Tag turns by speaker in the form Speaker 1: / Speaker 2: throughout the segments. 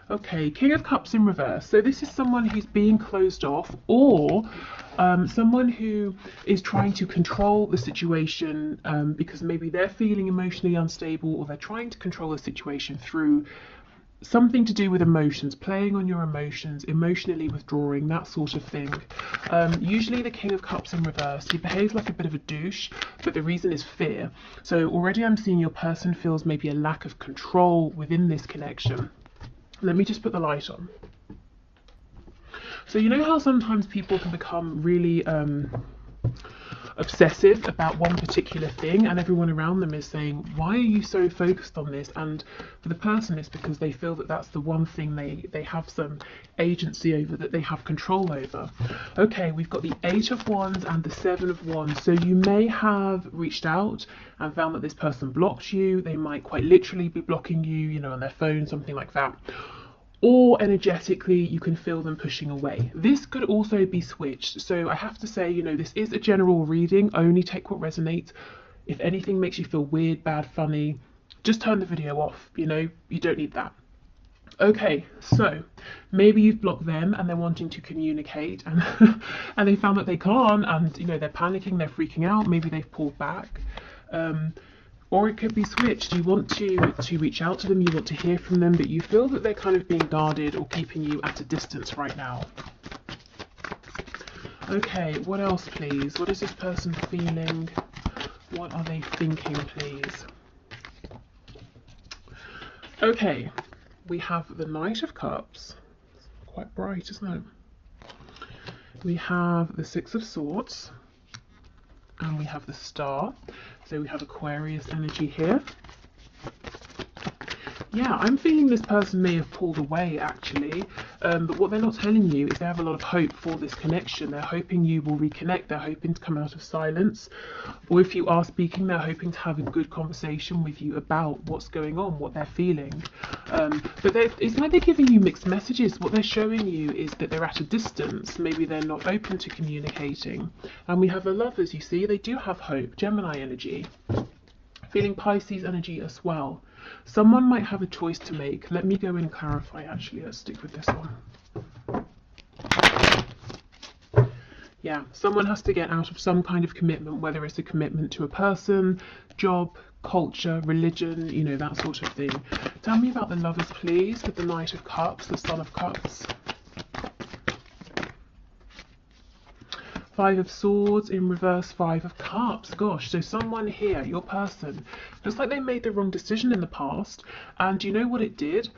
Speaker 1: Okay, King of Cups in reverse. So this is someone who's being closed off, or someone who is trying to control the situation because maybe they're feeling emotionally unstable, or they're trying to control the situation through something to do with emotions, playing on your emotions, emotionally withdrawing, that sort of thing. Usually the King of Cups in reverse, he behaves like a bit of a douche, but the reason is fear. So already I'm seeing your person feels maybe a lack of control within this connection. Let me just put the light on. So you know how sometimes people can become really obsessive about one particular thing, and everyone around them is saying, why are you so focused on this? And for the person, it's because they feel that that's the one thing they have some agency over, that they have control over. Okay, we've got the 8 of Wands and the 7 of Wands. So you may have reached out and found that this person blocked you. They might quite literally be blocking you, you know, on their phone, something like that. Or energetically, you can feel them pushing away. This could also be switched. So I have to say, you know, this is a general reading. Only take what resonates. If anything makes you feel weird, bad, funny, just turn the video off. You know, you don't need that. Okay, so maybe you've blocked them and they're wanting to communicate, and and they found that they can't, and you know, they're panicking, they're freaking out. Maybe they've pulled back. Or it could be switched. You want to reach out to them, you want to hear from them, but you feel that they're kind of being guarded or keeping you at a distance right now. Okay, what else, please? What is this person feeling? What are they thinking, please? Okay, we have the Knight of Cups. It's quite bright, isn't it? We have the 6 of Swords. And we have the Star. So we have Aquarius energy here. Yeah, I'm feeling this person may have pulled away actually, but what they're not telling you is they have a lot of hope for this connection. They're hoping you will reconnect, they're hoping to come out of silence, or if you are speaking, they're hoping to have a good conversation with you about what's going on, what they're feeling. But it's like they're giving you mixed messages. What they're showing you is that they're at a distance, maybe they're not open to communicating. And we have the Lovers, you see, they do have hope, Gemini energy. Feeling Pisces energy as well. Someone might have a choice to make. Let me go in and clarify actually. Let's stick with this one. Yeah, someone has to get out of some kind of commitment, whether it's a commitment to a person, job, culture, religion, you know, that sort of thing. Tell me about the Lovers, please, with the Knight of Cups, the Son of Cups. 5 of Swords in reverse, 5 of Cups. Gosh, so someone here, your person, looks like they made the wrong decision in the past, and you know what it did?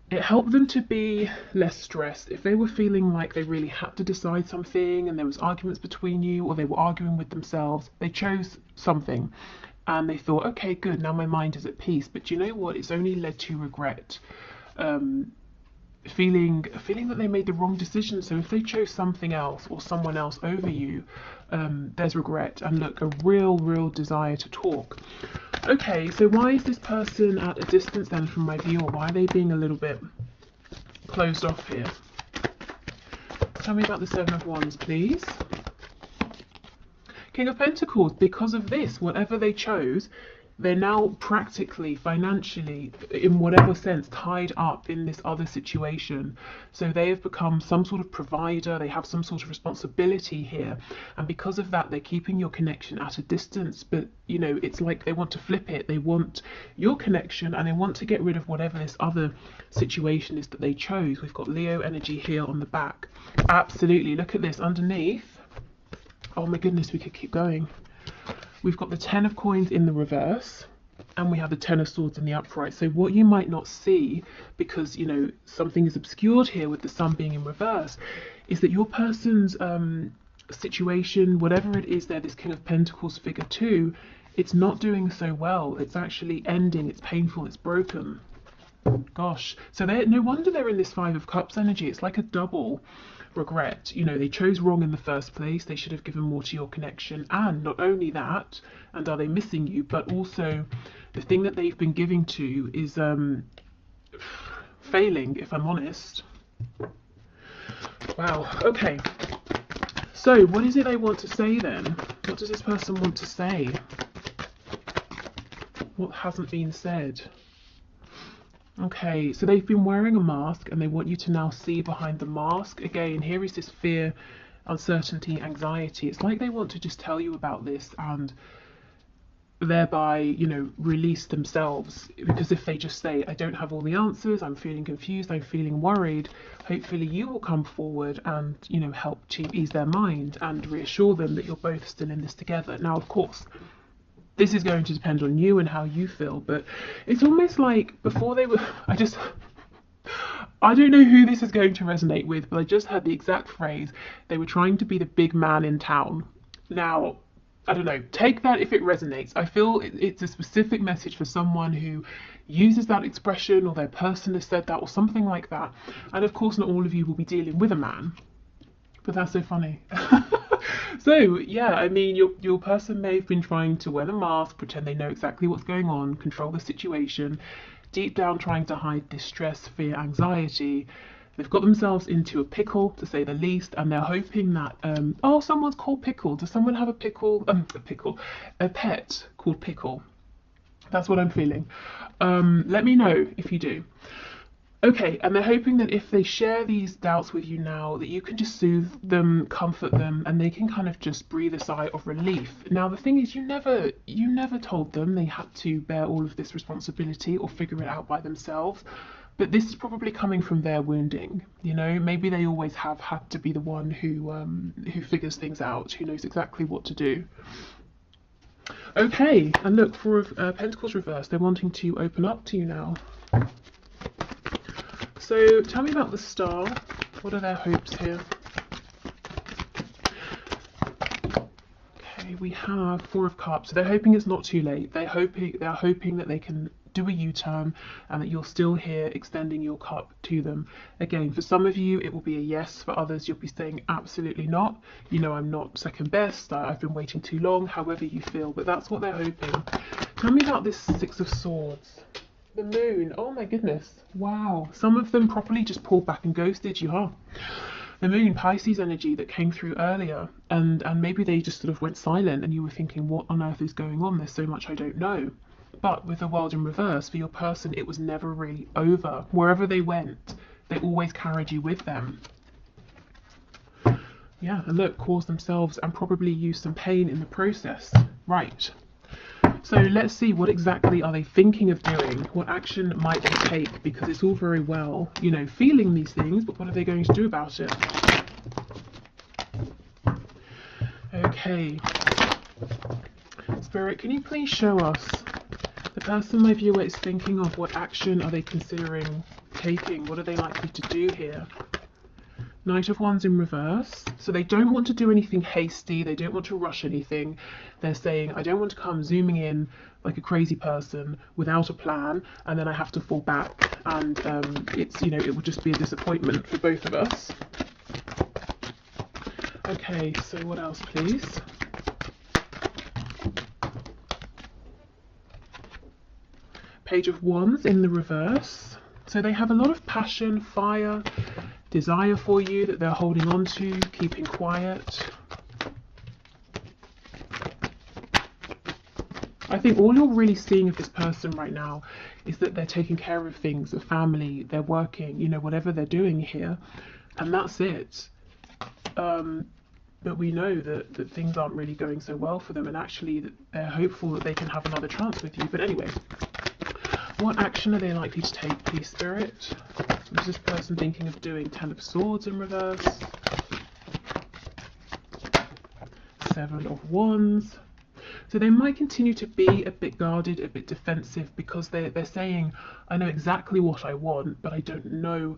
Speaker 1: It helped them to be less stressed. If they were feeling like they really had to decide something and there was arguments between you, or they were arguing with themselves, they chose something and they thought, okay, good, now my mind is at peace. But you know what? It's only led to regret. Feeling that they made the wrong decision. So if they chose something else or someone else over you, there's regret and look, a real desire to talk. Okay, so why is this person at a distance then from my view, or why are they being a little bit closed off here? Tell me about the 7 of Wands, please. King of Pentacles. Because of this, whatever they chose, they're now practically, financially, in whatever sense, tied up in this other situation. So they have become some sort of provider, they have some sort of responsibility here. And because of that, they're keeping your connection at a distance. But, you know, it's like they want to flip it. They want your connection and they want to get rid of whatever this other situation is that they chose. We've got Leo energy here on the back. Absolutely. Look at this underneath. Oh my goodness, we could keep going. We've got the 10 of Coins in the reverse, and we have the 10 of Swords in the upright. So what you might not see, because, you know, something is obscured here with the Sun being in reverse, is that your person's situation, whatever it is there, this King of Pentacles figure 2, it's not doing so well. It's actually ending, it's painful, it's broken. Gosh, so no wonder they're in this 5 of Cups energy. It's like a double regret. You know, they chose wrong in the first place. They should have given more to your connection. And not only that, and are they missing you, but also the thing that they've been giving to is failing, if I'm honest. Wow. Okay, so what is it they want to say then? What does this person want to say? What hasn't been said? Okay, so they've been wearing a mask and they want you to now see behind the mask. Again, here is this fear, uncertainty, anxiety. It's like they want to just tell you about this and thereby, release themselves. Because if they just say, I don't have all the answers, I'm feeling confused, I'm feeling worried, hopefully you will come forward and, help to ease their mind and reassure them that you're both still in this together. Now, of course, this is going to depend on you and how you feel, but it's almost like before they were, I don't know who this is going to resonate with, but I just heard the exact phrase, they were trying to be the big man in town. Now, I don't know, take that if it resonates. I feel it's a specific message for someone who uses that expression, or their person has said that, or something like that. And of course, not all of you will be dealing with a man, but that's so funny. So yeah, I mean, your person may have been trying to wear the mask, pretend they know exactly what's going on, control the situation, deep down trying to hide this stress, fear, anxiety. They've got themselves into a pickle, to say the least, and they're hoping that, oh, someone's called Pickle. Does someone have a pickle? A pet called Pickle. That's what I'm feeling. Let me know if you do. Okay, and they're hoping that if they share these doubts with you now, that you can just soothe them, comfort them, and they can kind of just breathe a sigh of relief. Now, the thing is, you never told them they had to bear all of this responsibility or figure it out by themselves. But this is probably coming from their wounding. Maybe they always have had to be the one who figures things out, who knows exactly what to do. Okay, and look, for Pentacles reversed, they're wanting to open up to you now. So tell me about the Star. What are their hopes here? Okay, we have Four of Cups. So they're hoping it's not too late. They're hoping that they can do a U-turn and that you're still here extending your cup to them. Again, for some of you it will be a yes, for others you'll be saying absolutely not. I'm not second best, I've been waiting too long, however you feel, but that's what they're hoping. Tell me about this Six of Swords. The Moon, oh my goodness, wow. Some of them properly just pulled back and ghosted you, huh? The Moon, Pisces energy that came through earlier, and maybe they just sort of went silent and you were thinking, what on earth is going on? There's so much I don't know. But with the World in reverse, for your person, it was never really over. Wherever they went, they always carried you with them. Yeah, and look, caused themselves and probably used some pain in the process. Right. So let's see, what exactly are they thinking of doing? What action might they take? Because it's all very well, feeling these things, but what are they going to do about it? Okay. Spirit, can you please show us the person my viewer is thinking of? What action are they considering taking? What are they likely to do here? Knight of Wands in reverse. So they don't want to do anything hasty. They don't want to rush anything. They're saying, I don't want to come zooming in like a crazy person without a plan, and then I have to fall back, and it would just be a disappointment for both of us. Okay, so what else, please? Page of Wands in the reverse. So they have a lot of passion, fire, desire for you that they're holding on to, keeping quiet. I think all you're really seeing of this person right now is that they're taking care of things, a family, they're working, whatever they're doing here, and that's it. But we know that things aren't really going so well for them, and actually that they're hopeful that they can have another chance with you. But anyway, what action are they likely to take, please, Spirit? What is this person thinking of doing? Ten of Swords in reverse. Seven of Wands. So they might continue to be a bit guarded, a bit defensive, because they're saying, I know exactly what I want, but I don't know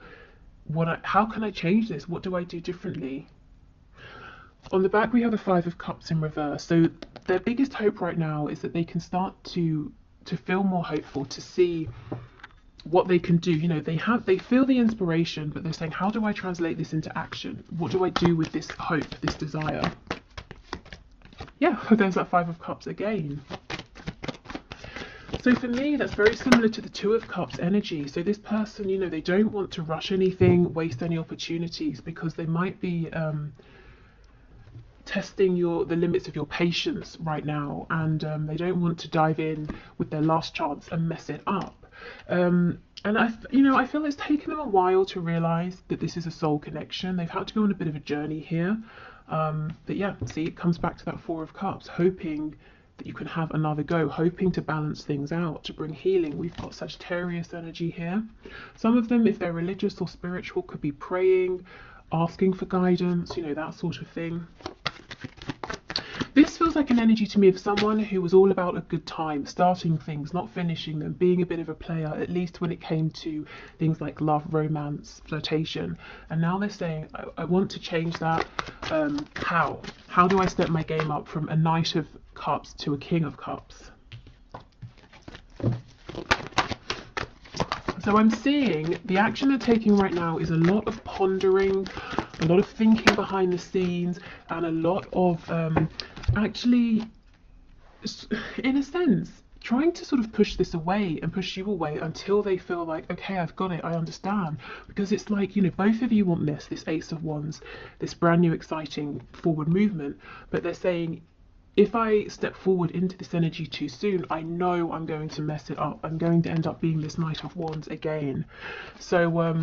Speaker 1: how can I change this? What do I do differently? On the back we have the Five of Cups in reverse. So their biggest hope right now is that they can start to feel more hopeful, to see what they can do. They feel the inspiration, but they're saying, how do I translate this into action? What do I do with this hope, this desire? Yeah, there's that Five of Cups again. So for me, that's very similar to the Two of Cups energy. So this person, they don't want to rush anything, waste any opportunities, because they might be testing the limits of your patience right now, and they don't want to dive in with their last chance and mess it up. And I feel it's taken them a while to realize that this is a soul connection. They've had to go on a bit of a journey here. But yeah, see, it comes back to that Four of Cups, hoping that you can have another go, hoping to balance things out, to bring healing. We've got Sagittarius energy here. Some of them, if they're religious or spiritual, could be praying, asking for guidance, that sort of thing. This feels like an energy to me of someone who was all about a good time, starting things, not finishing them, being a bit of a player, at least when it came to things like love, romance, flirtation. And now they're saying, I want to change that. How? How do I step my game up from a Knight of Cups to a King of Cups? So I'm seeing the action they're taking right now is a lot of pondering, a lot of thinking behind the scenes, and a lot of actually, in a sense, trying to sort of push this away and push you away until they feel like, okay, I've got it, I understand. Because it's like, both of you want this Ace of Wands, this brand new exciting forward movement, but they're saying, if I step forward into this energy too soon, I know I'm going to mess it up. I'm going to end up being this Knight of Wands again. So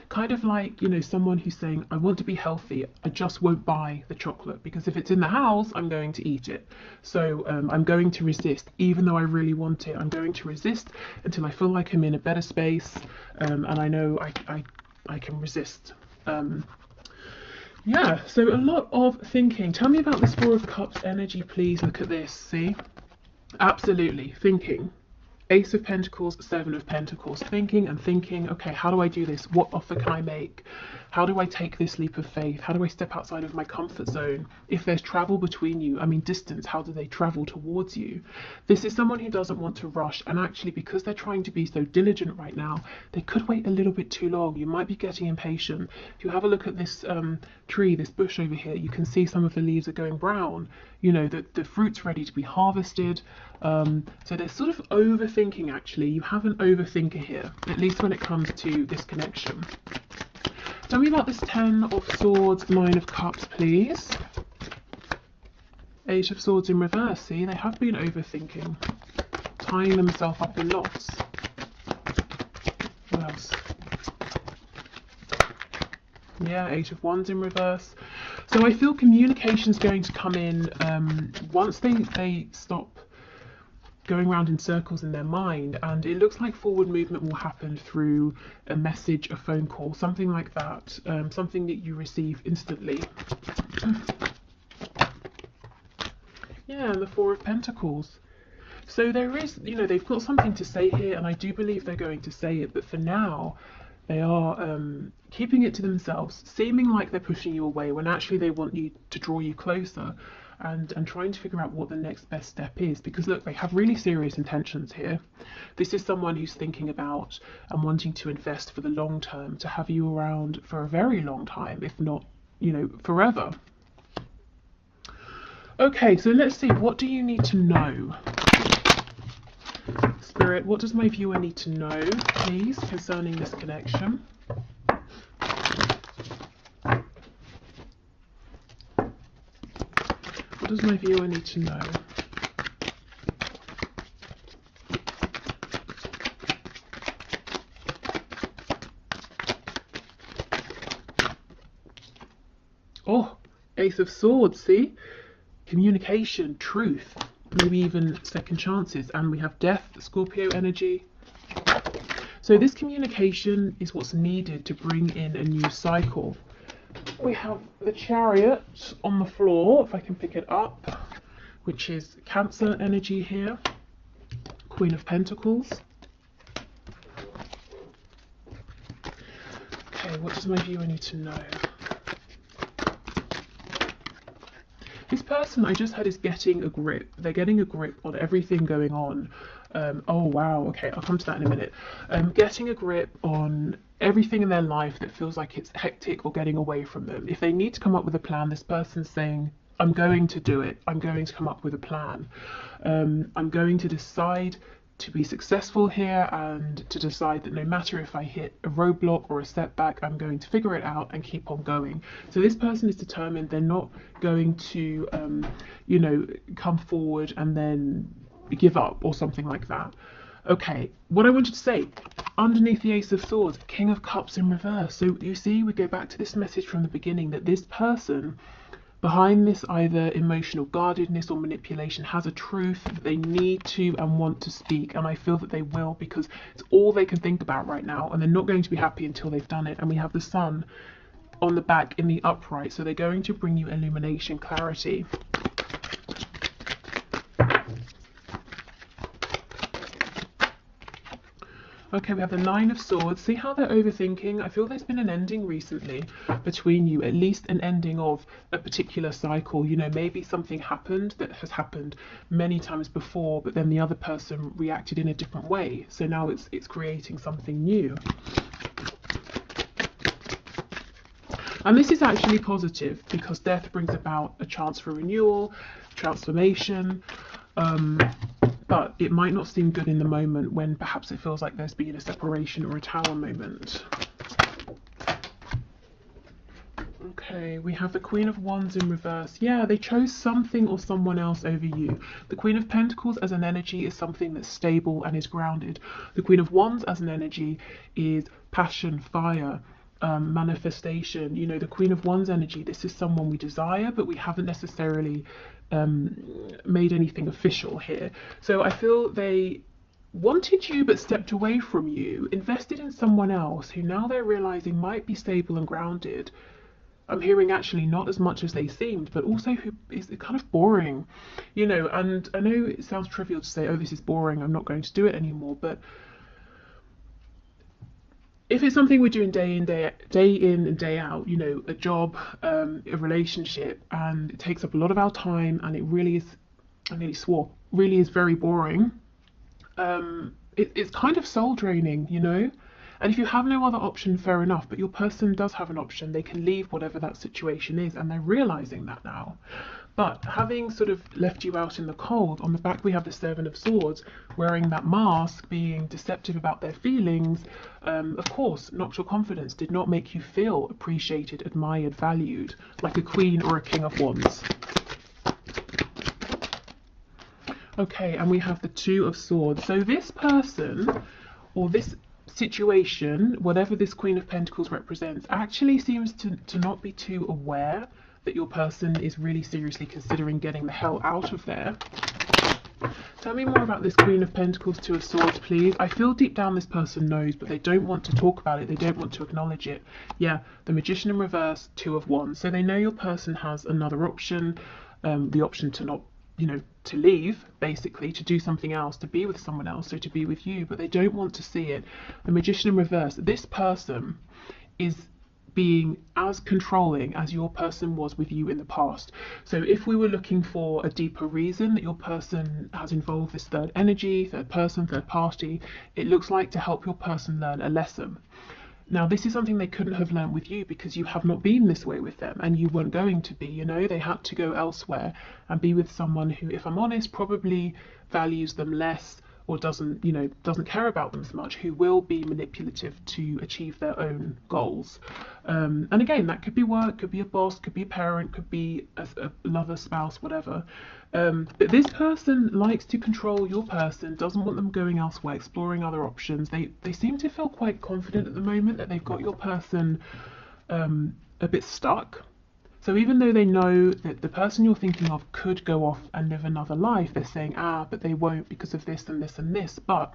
Speaker 1: kind of like, someone who's saying, I want to be healthy, I just won't buy the chocolate, because if it's in the house, I'm going to eat it. So I'm going to resist, even though I really want it. I'm going to resist until I feel like I'm in a better space, and I know I can resist. Yeah, so a lot of thinking. Tell me about this Four of Cups energy, please. Look at this, see? Absolutely, thinking. Ace of Pentacles, Seven of Pentacles. Thinking and thinking, okay, how do I do this? What offer can I make? How do I take this leap of faith? How do I step outside of my comfort zone? If there's travel between you, distance, how do they travel towards you? This is someone who doesn't want to rush, and actually, because they're trying to be so diligent right now, they could wait a little bit too long. You might be getting impatient. If you have a look at this tree, this bush over here, you can see some of the leaves are going brown. The fruit's ready to be harvested. So they're sort of overthinking, actually. You have an overthinker here, at least when it comes to this connection. Tell me about this Ten of Swords, Nine of Cups, please. Eight of Swords in reverse. See, they have been overthinking, tying themselves up in knots. What else? Yeah, Eight of Wands in reverse. So I feel communication's going to come in once they stop going around in circles in their mind, and it looks like forward movement will happen through a message, a phone call, something like that, something that you receive instantly. Yeah, and the Four of Pentacles. So there is, they've got something to say here, and I do believe they're going to say it, but for now they are keeping it to themselves, seeming like they're pushing you away when actually they want you to draw you closer, and trying to figure out what the next best step is, because look, they have really serious intentions here. This is someone who's thinking about and wanting to invest for the long term, to have you around for a very long time, if not, forever. Okay, so let's see, what do you need to know? Spirit, what does my viewer need to know, please, concerning this connection? What does my viewer need to know? Oh, Ace of Swords, see? Communication, truth, maybe even second chances. And we have Death, Scorpio energy. So this communication is what's needed to bring in a new cycle. We have the Chariot on the floor, if I can pick it up, which is Cancer energy here. Queen of Pentacles. Okay, what does my viewer need to know? This person I just had is getting a grip. They're getting a grip on everything going on. Oh wow, okay, I'll come to that in a minute. Getting a grip on everything in their life that feels like it's hectic or getting away from them. If they need to come up with a plan, this person's saying, I'm going to do it. I'm going to come up with a plan. I'm going to decide to be successful here, and to decide that no matter if I hit a roadblock or a setback, I'm going to figure it out and keep on going. So this person is determined. They're not going to, come forward and then give up or something like that. Okay, what I wanted to say, underneath the Ace of Swords, King of Cups in reverse. So you see, we go back to this message from the beginning that this person behind this either emotional guardedness or manipulation has a truth that they need to and want to speak, and I feel that they will, because it's all they can think about right now, and they're not going to be happy until they've done it. And we have the Sun on the back in the upright, so they're going to bring you illumination, clarity. Okay, we have the Nine of Swords. See how they're overthinking? I feel there's been an ending recently between you, at least an ending of a particular cycle. You know, maybe something happened that has happened many times before, but then the other person reacted in a different way. So now it's creating something new. And this is actually positive because death brings about a chance for renewal, transformation. But it might not seem good in the moment when perhaps it feels like there's been a separation or a Tower moment. Okay, we have the Queen of Wands in reverse. Yeah, they chose something or someone else over you. The Queen of Pentacles as an energy is something that's stable and is grounded. The Queen of Wands as an energy is passion, fire, manifestation. You know, the Queen of Wands energy, this is someone we desire, but we haven't necessarily made anything official here. So I feel they wanted you but stepped away from you, invested in someone else who now they're realizing might be stable and grounded. I'm hearing actually not as much as they seemed, but also who is kind of boring, you know. And I know it sounds trivial to say, oh, this is boring, I'm not going to do it anymore, but if it's something we're doing day in and day out, you know, a job, a relationship, and it takes up a lot of our time, and it really is, I nearly swore, really is very boring, it's kind of soul draining, you know. And if you have no other option, fair enough, but your person does have an option. They can leave whatever that situation is, and they're realizing that now. But having sort of left you out in the cold, on the back we have the Seven of Swords, wearing that mask, being deceptive about their feelings, of course, knocked your confidence, did not make you feel appreciated, admired, valued, like a Queen or a King of Wands. Okay, and we have the Two of Swords. So this person, or this situation, whatever this Queen of Pentacles represents, actually seems to not be too aware that your person is really seriously considering getting the hell out of there. Tell me more about this Queen of Pentacles, Two of Swords, please. I feel deep down this person knows, but they don't want to talk about it. They don't want to acknowledge it. Yeah, the Magician in reverse, Two of Wands. So they know your person has another option, the option to not, you know, to leave, basically, to do something else, to be with someone else, so to be with you, but they don't want to see it. The Magician in reverse, this person is being as controlling as your person was with you in the past. So if we were looking for a deeper reason that your person has involved this third energy, third person, third party, it looks like to help your person learn a lesson. Now, this is something they couldn't have learned with you because you have not been this way with them, and you weren't going to be, you know. They had to go elsewhere and be with someone who, if I'm honest, probably values them less, or doesn't care about them as much, who will be manipulative to achieve their own goals. And again, that could be work, could be a boss, could be a parent, could be a lover, spouse, whatever. But this person likes to control your person, doesn't want them going elsewhere, exploring other options. They seem to feel quite confident at the moment that they've got your person a bit stuck. So even though they know that the person you're thinking of could go off and live another life, they're saying, but they won't because of this and this and this. But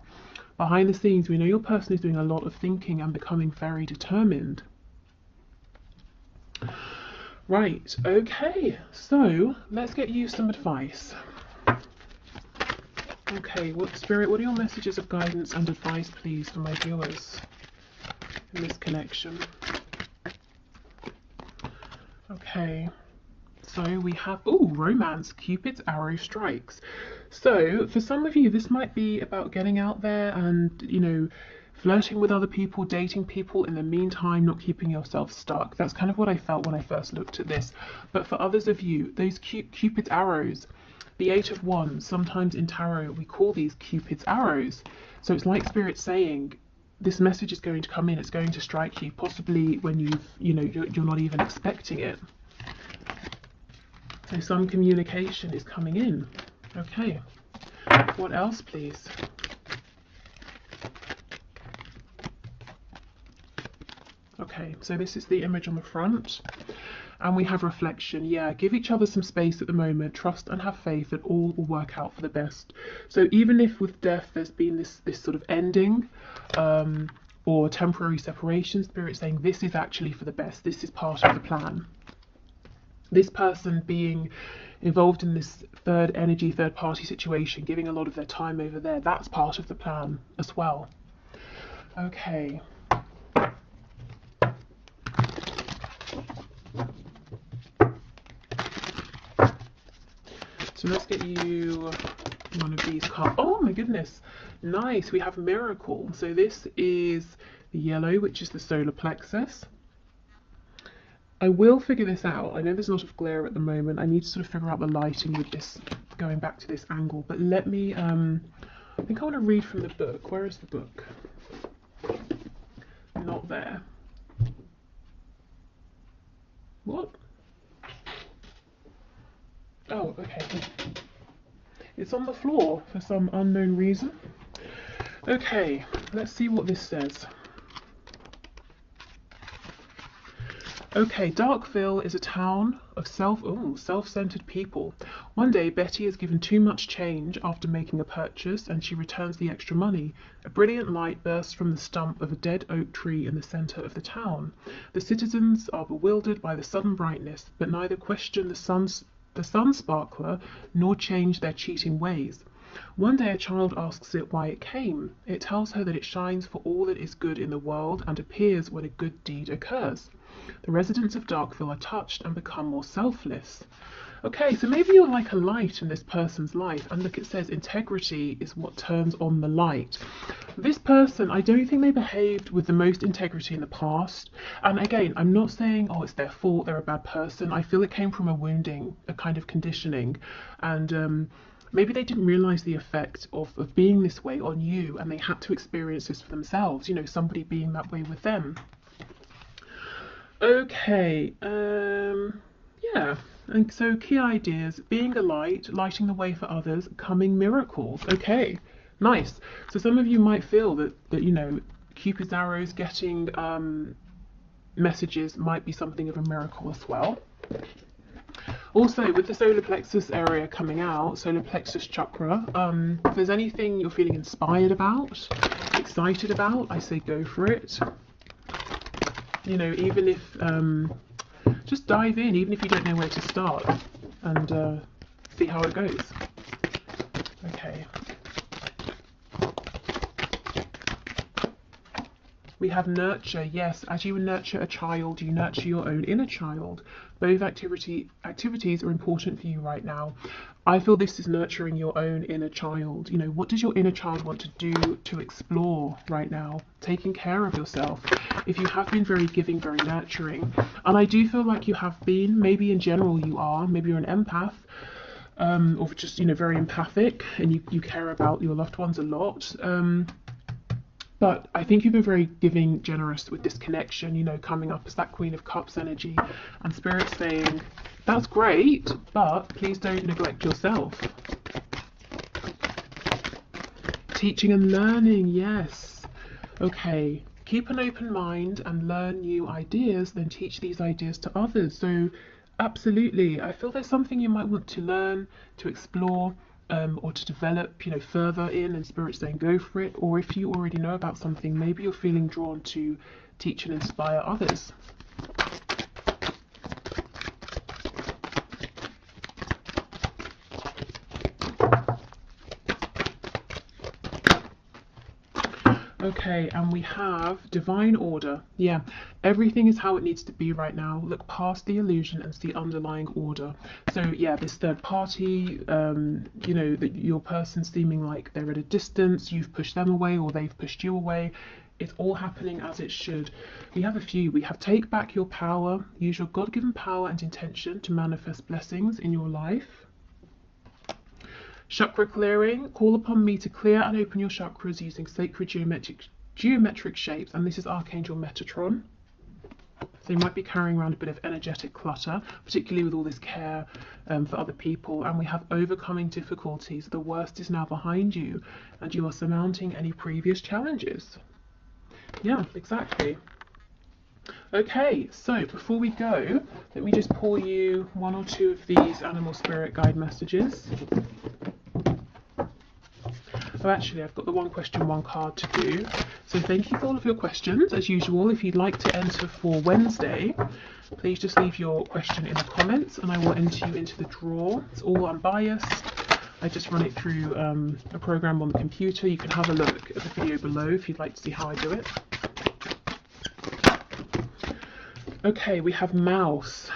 Speaker 1: behind the scenes, we know your person is doing a lot of thinking and becoming very determined. Right, okay, so let's get you some advice. Okay, Spirit, what are your messages of guidance and advice, please, for my viewers in this connection? Okay, so we have, romance, Cupid's arrow strikes. So for some of you, this might be about getting out there and, you know, flirting with other people, dating people, in the meantime, not keeping yourself stuck. That's kind of what I felt when I first looked at this. But for others of you, those Cupid's arrows, the Eight of Wands, sometimes in tarot, we call these Cupid's arrows. So it's like Spirit saying, this message is going to come in, it's going to strike you, possibly when you're not even expecting it. So some communication is coming in. Okay, what else, please? Okay, so this is the image on the front. And we have reflection. Yeah, give each other some space at the moment. Trust and have faith that all will work out for the best. So even if with death there's been this sort of ending, or temporary separation, Spirit saying this is actually for the best. This is part of the plan. This person being involved in this third energy, third party situation, giving a lot of their time over there, that's part of the plan as well. Okay. So let's get you one of these cards. Oh my goodness, nice. We have Miracle. So this is the yellow, which is the solar plexus. I will figure this out. I know there's a lot of glare at the moment. I need to sort of figure out the lighting with this, going back to this angle. But let me, I think I want to read from the book. Where is the book? Not there. What? Oh, okay. It's on the floor for some unknown reason. Okay, let's see what this says. Okay, Darkville is a town of self-centered people. One day, Betty is given too much change after making a purchase, and she returns the extra money. A brilliant light bursts from the stump of a dead oak tree in the center of the town. The citizens are bewildered by the sudden brightness, but neither question the sun sparkler nor change their cheating ways. One day a child asks it why it came. It tells her that it shines for all that is good in the world and appears when a good deed occurs. The residents of Darkville are touched and become more selfless. Okay, so maybe you're like a light in this person's life, and look, it says integrity is what turns on the light. This person, I don't think they behaved with the most integrity in the past. And again, I'm not saying, oh, it's their fault, they're a bad person. I feel it came from a wounding, a kind of conditioning. And maybe they didn't realize the effect of being this way on you, and they had to experience this for themselves, you know, somebody being that way with them. Okay, yeah. And so key ideas: being a light, lighting the way for others, coming miracles. Okay, nice. So some of you might feel that you know, Cupid's arrows, getting messages might be something of a miracle as well. Also, with the solar plexus area coming out, solar plexus chakra, if there's anything you're feeling inspired about, excited about, I say go for it. You know, even if just dive in, even if you don't know where to start, and see how it goes. Okay. We have nurture. Yes, as you nurture a child, you nurture your own inner child. Both activities are important for you right now. I feel this is nurturing your own inner child. You know, what does your inner child want to do to explore right now? Taking care of yourself. If you have been very giving, very nurturing, and I do feel like you have been, maybe in general you are, maybe you're an empath, or just, you know, very empathic, and you care about your loved ones a lot. But I think you've been very giving, generous with this connection, you know, coming up as that Queen of Cups energy, and Spirit saying, that's great, but please don't neglect yourself. Teaching and learning, yes. Okay, keep an open mind and learn new ideas, then teach these ideas to others. So absolutely, I feel there's something you might want to learn, to explore, or to develop, you know, further in, and Spirit saying go for it. Or if you already know about something, maybe you're feeling drawn to teach and inspire others. Okay, and we have divine order. Yeah, everything is how it needs to be right now. Look past the illusion and see underlying order. So yeah, this third party, you know, that your person seeming like they're at a distance, you've pushed them away or they've pushed you away. It's all happening as it should. We have a few. We have take back your power, use your God-given power and intention to manifest blessings in your life. Chakra clearing, call upon me to clear and open your chakras using sacred geometric shapes, and this is Archangel Metatron. So you might be carrying around a bit of energetic clutter, particularly with all this care for other people. And we have overcoming difficulties. The worst is now behind you, and you are surmounting any previous challenges. Yeah, exactly. Okay, so before we go, let me just pull you one or two of these animal spirit guide messages. Oh, actually, I've got the one question, one card to do. So thank you for all of your questions. As usual, if you'd like to enter for Wednesday, please just leave your question in the comments and I will enter you into the draw. It's all unbiased. I just run it through a program on the computer. You can have a look at the video below if you'd like to see how I do it. Okay, we have mouse.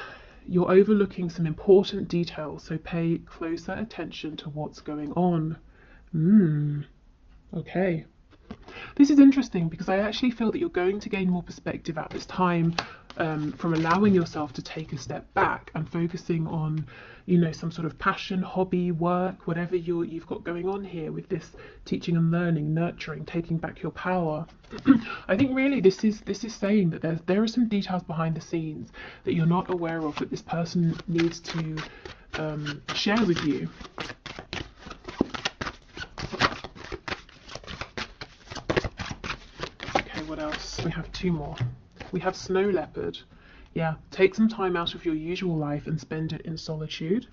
Speaker 1: You're overlooking some important details, so pay closer attention to what's going on. Okay. This is interesting because I actually feel that you're going to gain more perspective at this time from allowing yourself to take a step back and focusing on, you know, some sort of passion, hobby, work, whatever you've got going on here with this teaching and learning, nurturing, taking back your power. I think really this is saying that there are some details behind the scenes that you're not aware of that this person needs to share with you. What else? We have two more. We have snow leopard. Yeah, take some time out of your usual life and spend it in solitude.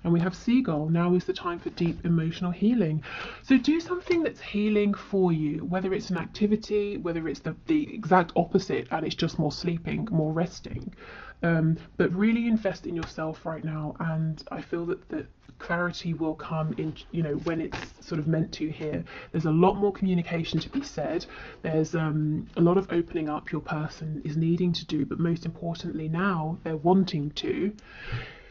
Speaker 1: And we have seagull. Now is the time for deep emotional healing. So do something that's healing for you, whether it's an activity, whether it's the exact opposite and it's just more sleeping, more resting. But really invest in yourself right now, and I feel that the clarity will come in, you know, when it's sort of meant to here. There's a lot more communication to be said. There's a lot of opening up your person is needing to do, but most importantly now they're wanting to.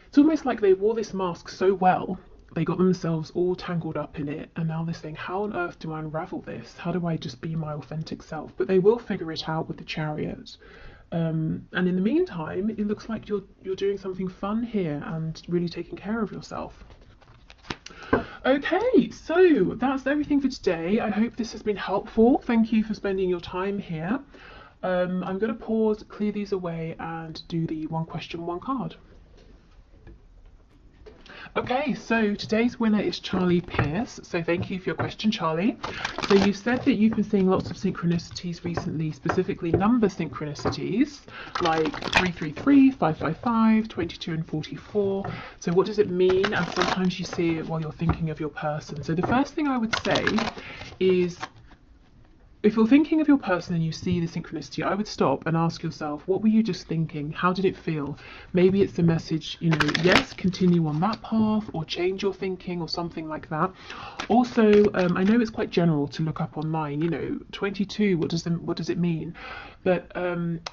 Speaker 1: It's almost like they wore this mask so well, they got themselves all tangled up in it, and now they're saying, how on earth do I unravel this? How do I just be my authentic self? But they will figure it out with the Chariot. And in the meantime, it looks like you're doing something fun here and really taking care of yourself. Okay, so that's everything for today. I hope this has been helpful. Thank you for spending your time here. I'm going to pause, clear these away, and do the one question, one card. Okay, so today's winner is Charlie Pierce. So thank you for your question, Charlie. So you said that you've been seeing lots of synchronicities recently, specifically number synchronicities, like 333, 555, 22 and 44. So what does it mean? And sometimes you see it while you're thinking of your person. So the first thing I would say is, if you're thinking of your person and you see the synchronicity, I would stop and ask yourself, what were you just thinking? How did it feel? Maybe it's a message, you know, yes, continue on that path, or change your thinking, or something like that. Also, I know it's quite general to look up online, you know, 22, what does it mean? But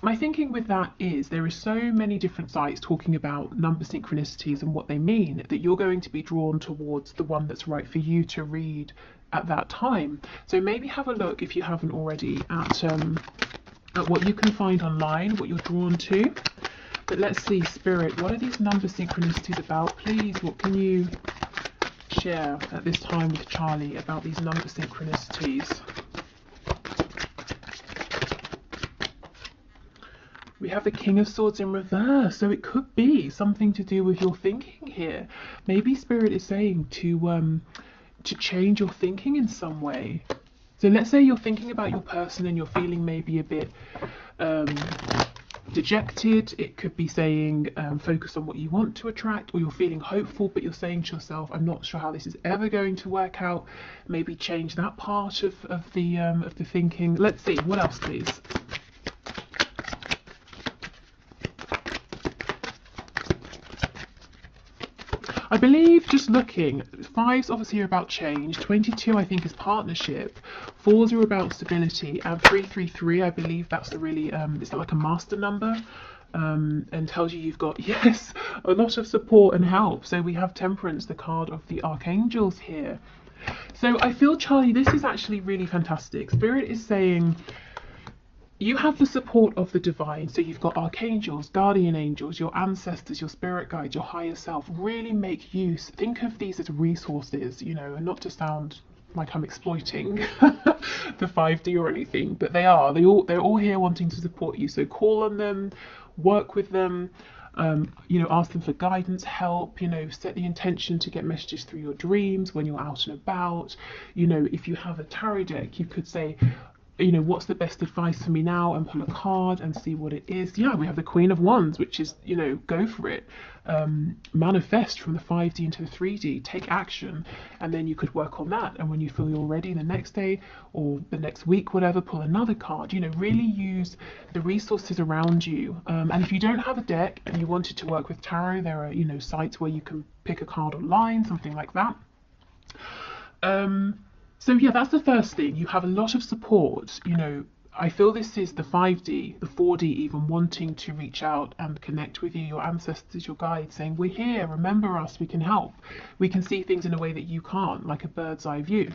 Speaker 1: my thinking with that is there are so many different sites talking about number synchronicities and what they mean that you're going to be drawn towards the one that's right for you to read at that time. So maybe have a look, if you haven't already, at what you can find online, what you're drawn to. But let's see, Spirit, what are these number synchronicities about? Please, what can you share at this time with Charlie about these number synchronicities? We have the King of Swords in reverse, so it could be something to do with your thinking here. Maybe Spirit is saying to change your thinking in some way. So let's say you're thinking about your person and you're feeling maybe a bit dejected. It could be saying focus on what you want to attract, or you're feeling hopeful but you're saying to yourself, I'm not sure how this is ever going to work out. Maybe change that part of the thinking. Let's see, what else please? I believe, just looking, 5s obviously are about change, 22 I think is partnership, 4s are about stability, and 333 I believe that's the really, it's like a master number, and tells you you've got, yes, a lot of support and help. So we have Temperance, the card of the Archangels here. So I feel, Charlie, this is actually really fantastic. Spirit is saying, you have the support of the divine, so you've got archangels, guardian angels, your ancestors, your spirit guides, your higher self. Really make use, think of these as resources, you know, and not to sound like I'm exploiting the 5D or anything, but they're all here wanting to support you. So call on them, work with them, you know, ask them for guidance, help, you know, set the intention to get messages through your dreams when you're out and about. You know, if you have a tarot deck, you could say, you know, what's the best advice for me now, and pull a card and see what it is. Yeah, we have the Queen of Wands, which is, you know, go for it. Manifest from the 5D into the 3D, take action, and then you could work on that. And when you feel you're ready the next day or the next week, whatever, pull another card. You know, really use the resources around you. And if you don't have a deck and you wanted to work with tarot, there are, you know, sites where you can pick a card online, something like that. So yeah, that's the first thing. You have a lot of support. You know, I feel this is the 5D, the 4D even, wanting to reach out and connect with you, your ancestors, your guides, saying, we're here, remember us, we can help. We can see things in a way that you can't, like a bird's eye view.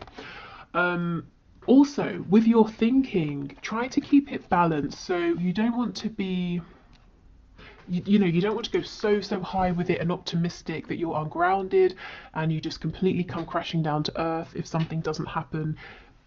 Speaker 1: Also, with your thinking, try to keep it balanced. So you don't want to be, you know, you don't want to go so high with it and optimistic that you're ungrounded and you just completely come crashing down to earth if something doesn't happen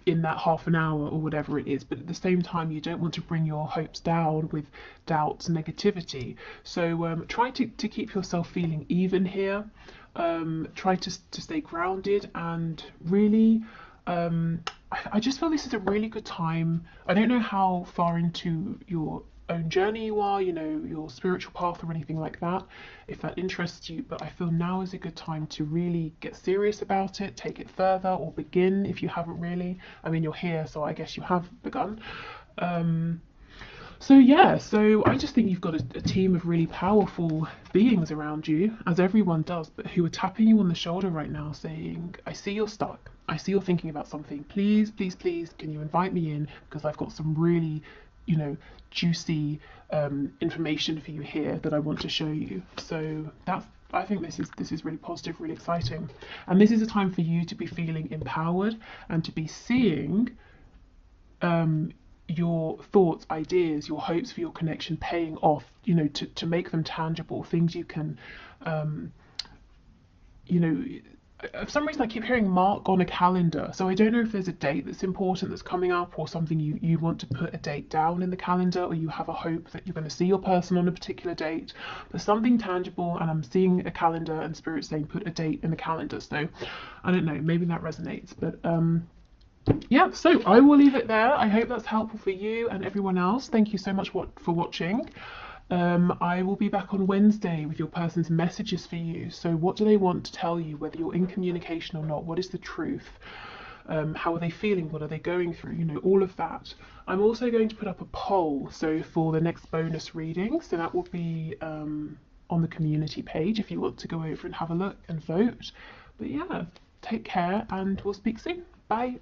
Speaker 1: in that half an hour or whatever it is. But at the same time, you don't want to bring your hopes down with doubts, negativity. So try to keep yourself feeling even here. Try to stay grounded, and really I just feel this is a really good time. I don't know how far into your own journey you are, you know, your spiritual path or anything like that, if that interests you, but I feel now is a good time to really get serious about it, take it further, or begin if you haven't really. I mean, you're here, so I guess you have begun. So yeah, so I just think you've got a team of really powerful beings around you, as everyone does, but who are tapping you on the shoulder right now saying, I see you're stuck, I see you're thinking about something, please, please, please, can you invite me in, because I've got some really, you know, juicy information for you here that I want to show you. So that's, I think this is really positive, really exciting, and this is a time for you to be feeling empowered and to be seeing your thoughts, ideas, your hopes for your connection paying off, you know, to make them tangible, things you can you know, for some reason I keep hearing mark on a calendar, so I don't know if there's a date that's important that's coming up, or something you want to put a date down in the calendar, or you have a hope that you're going to see your person on a particular date, but something tangible. And I'm seeing a calendar and spirit saying put a date in the calendar, so I don't know, maybe that resonates. But yeah, so I will leave it there. I hope that's helpful for you and everyone else. Thank you so much for watching. I will be back on Wednesday with your person's messages for you. So what do they want to tell you, whether you're in communication or not? What is the truth? How are they feeling? What are they going through? You know, all of that. I'm also going to put up a poll, so for the next bonus reading. So that will be on the community page if you want to go over and have a look and vote. But yeah, take care and we'll speak soon. Bye.